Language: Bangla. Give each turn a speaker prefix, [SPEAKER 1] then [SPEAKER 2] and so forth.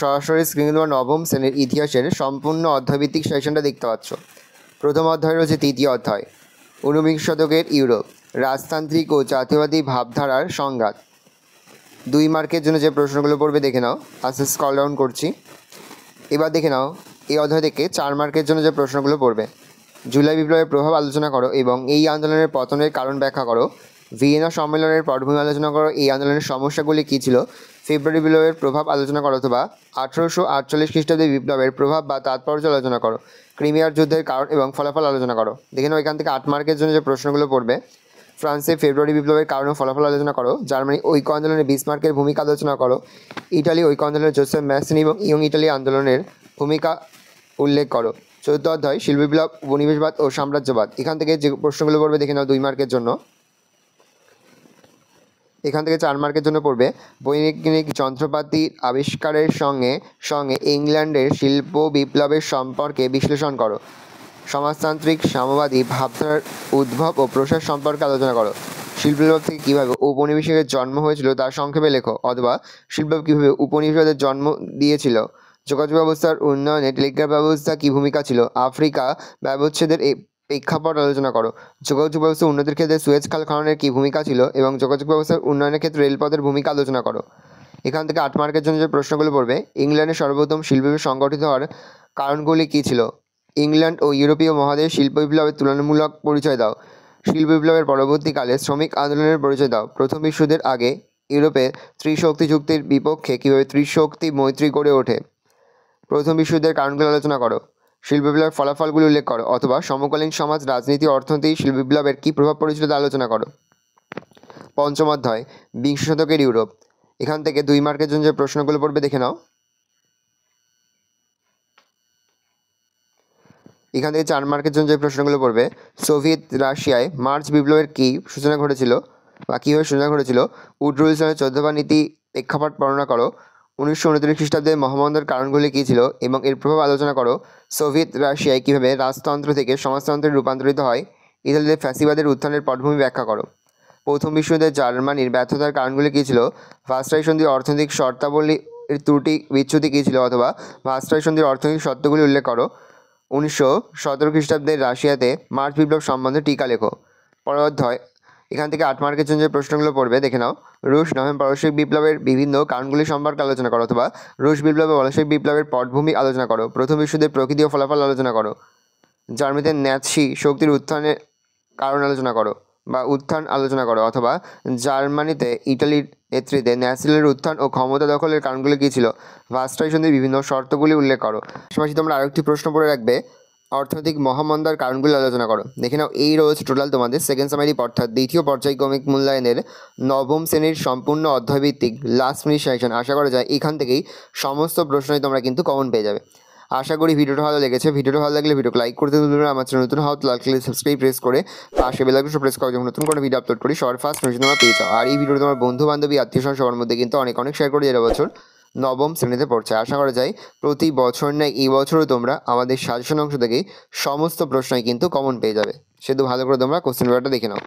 [SPEAKER 1] সরাসরি স্ক্রিনে তোমরা নবম শ্রেণীর ইতিহাসের সম্পূর্ণ অধ্যায়ভিত্তিক সেশনটা দেখতে পাচ্ছ। প্রথম অধ্যায় রয়েছে তৃতীয় অধ্যায়, ঊনবিংশ শতকের ইউরোপ, রাজতান্ত্রিক ও জাতীয়বাদী ভাবধারার সংঘাত। 2 মার্কের জন্য যে প্রশ্নগুলো পড়বে দেখে নাও, আস্তে স্ক্রল ডাউন করছি। এবার দেখে নাও এই অধ্যায় থেকে 4 মার্কের জন্য যে প্রশ্নগুলো পড়বে। জুলাই বিপ্লবের প্রভাব আলোচনা করো এবং এই আন্দোলনের পতনের কারণ ব্যাখ্যা করো। ভিয়েনা সম্মেলনের পটভূমি আলোচনা করো, এই আন্দোলনের সমস্যাগুলি কী ছিল। ফেব্রুয়ারি বিপ্লবের প্রভাব আলোচনা করো অথবা 1848 খ্রিস্টাব্দে বিপ্লবের প্রভাব বা তাৎপর্য আলোচনা করো। ক্রিমিয়ার যুদ্ধের কারণ এবং ফলাফল আলোচনা করো। দেখে নাও এখান থেকে 8 মার্কের জন্য যে প্রশ্নগুলো পড়বে। ফ্রান্সে ফেব্রুয়ারি বিপ্লবের কারণ ও ফলাফল আলোচনা করো। জার্মানি ঐক্য আন্দোলনে বিসমার্কের ভূমিকা আলোচনা করো। ইটালি ঐক্য আন্দোলনে জোসেফ ম্যাসিনি এবং ইয়ং ইটালি আন্দোলনের ভূমিকা উল্লেখ করো। 14 অধ্যায়, শিল্প বিপ্লব, উপনিবেশবাদ ও সাম্রাজ্যবাদ। এখান থেকে যে প্রশ্নগুলো পড়বে দেখে নাও 2 মার্কের জন্য। এখান থেকে 4 মার্কের জন্য পড়বে বৈজ্ঞানিক যন্ত্রপাতির আবিষ্কারের সঙ্গে সঙ্গে ইংল্যান্ডের শিল্প বিপ্লবের সম্পর্কে বিশ্লেষণ করো। সমাজতান্ত্রিক সাম্যবাদী ভাবধারার উদ্ভব ও প্রসার সম্পর্কে আলোচনা করো। শিল্প বিপ্লব থেকে কীভাবে উপনিবেশের জন্ম হয়েছিল তা সংক্ষেপে লেখো অথবা শিল্প কীভাবে উপনিবেশের জন্ম দিয়েছিল। যোগাযোগ ব্যবস্থার উন্নয়নে টেলিগ্রাফ ব্যবস্থা কী ভূমিকা ছিল। আফ্রিকা ব্যবচ্ছেদের এই প্রেক্ষাপট আলোচনা করো। যোগাযোগ ব্যবস্থা উন্নতির ক্ষেত্রে সুয়েজ খাল খননের কী ভূমিকা ছিল এবং যোগাযোগ ব্যবস্থার উন্নয়নের ক্ষেত্রে রেলপথের ভূমিকা আলোচনা করো। এখান থেকে 8 মার্কের জন্য যে প্রশ্নগুলো পড়বে, ইংল্যান্ডে সর্বপ্রথম শিল্প বিপ্লব সংগঠিত হওয়ার কারণগুলি কী ছিল। ইংল্যান্ড ও ইউরোপীয় মহাদেশ শিল্প বিপ্লবের তুলনামূলক পরিচয় দাও। শিল্প বিপ্লবের পরবর্তীকালে শ্রমিক আন্দোলনের পরিচয় দাও। প্রথম বিশ্বযুদ্ধের আগে ইউরোপে ত্রিশক্তি চুক্তির বিপক্ষে কীভাবে ত্রিশক্তি মৈত্রী গড়ে ওঠে। প্রথম বিশ্বযুদ্ধের কারণগুলো আলোচনা করো। শিল্প বিপ্লবের ফলাফলগুলি উল্লেখ করো অথবা সমকালীন সমাজ, রাজনীতি, অর্থনীতি শিল্প বিপ্লবের কী প্রভাব পড়েছিল তা আলোচনা করো। পঞ্চম অধ্যায়, বিংশ শতকের ইউরোপ। এখান থেকে 2 মার্কের জন্য যে প্রশ্নগুলো পড়বে দেখে নাও। এখান থেকে 4 মার্কের জন্য যে প্রশ্নগুলো পড়বে, সোভিয়েত রাশিয়ায় মার্চ বিপ্লবের কী সূচনা ঘটেছিল বা কীভাবে সূচনা ঘটেছিল। উডরুলসনের 14 নীতি প্রেক্ষাপট বর্ণনা করো। 1929 খ্রিস্টাব্দে মহামন্দার কারণগুলি কী ছিল এবং এর প্রভাব আলোচনা করো। সোভিয়েত রাশিয়ায় কীভাবে রাজতন্ত্র থেকে সমাজতন্ত্রে রূপান্তরিত হয়। ইতালিতে ফ্যাসিবাদের উত্থানের পটভূমি ব্যাখ্যা করো। প্রথম বিশ্বযুদ্ধে জার্মানির ব্যর্থতার কারণগুলি কী ছিল। ভার্সাই সন্ধির অর্থনৈতিক শর্তাবলীর ত্রুটি বিচ্যুতি কী ছিল অথবা ভার্সাই সন্ধির অর্থনৈতিক শর্তগুলি উল্লেখ করো। 1917 খ্রিস্টাব্দের রাশিয়াতে মার্চ বিপ্লব সম্বন্ধে টিকা লেখো। পরের অধ্যায়, এখান থেকে 8 মার্কের জন্য যে প্রশ্নগুলো পড়বে দেখে নাও। রুশ নভেম্বর পারস্যিক বিপ্লবের বিভিন্ন কারণগুলি সম্পর্কে আলোচনা করো অথবা রুশ বিপ্লব ও বলশেভিক বিপ্লবের পটভূমি আলোচনা করো। প্রথম বিশ্বযুদ্ধের প্রকৃতি ও ফলাফল আলোচনা করো। জার্মানিতে ন্যাৎসি শক্তির উত্থানের কারণ আলোচনা করো বা উত্থান আলোচনা করো অথবা জার্মানিতে ইটালির নেতৃত্বে ন্যাসিলের উত্থান ও ক্ষমতা দখলের কারণগুলি কী ছিল। ভার্সাই সন্ধির বিভিন্ন শর্তগুলি উল্লেখ করো। পাশাপাশি তোমরা আরেকটি প্রশ্ন পড়ে রাখবে, অর্থনৈতিক মহামন্দার কারণগুলি আলোচনা করো। দেখে নাও এই রয়েছে টোটাল তোমাদের সেকেন্ড সামারি অর্থাৎ দ্বিতীয় পর্যায়ক্রমিক মূল্যায়নের নবম শ্রেণীর সম্পূর্ণ অধ্যায়ভিত্তিক লাস্ট মিনিট সেকশন। আশা করা যায় এখান থেকেই সমস্ত প্রশ্নই তোমরা কিন্তু কমন পেয়ে যাবে। আশা করি ভিডিওটা ভালো লেগেছে। ভিডিওটা ভালো লাগলে ভিডিওকে লাইক করতে ভুলবেন না। আমার চ্যানেল নতুন হওয়া লাইক সাবস্ক্রাইব প্রেস করে পাশে বেল আইকনটা প্রেস করে যখন নতুন করে ভিডিও আপলোড করি সবার ফার্স্ট নোটিফিকেশন তোমরা পেয়ে যাও। আর এই ভিডিওটা তোমার বন্ধু বান্ধবী আত্মীয় স্বজন সবার মধ্যে কিন্তু অনেক শেয়ার করে যারা বছর নবম শ্রেণীতে পড়ছে। আশা করা যায় প্রতি বছর নেয় এই বছরও তোমরা আমাদের সাজেশন অংশ থেকে সমস্ত প্রশ্নই কিন্তু কমন পেয়ে যাবে। সেহেতু ভালো করে তোমরা কোশ্চেন পেপারটা দেখে নাও।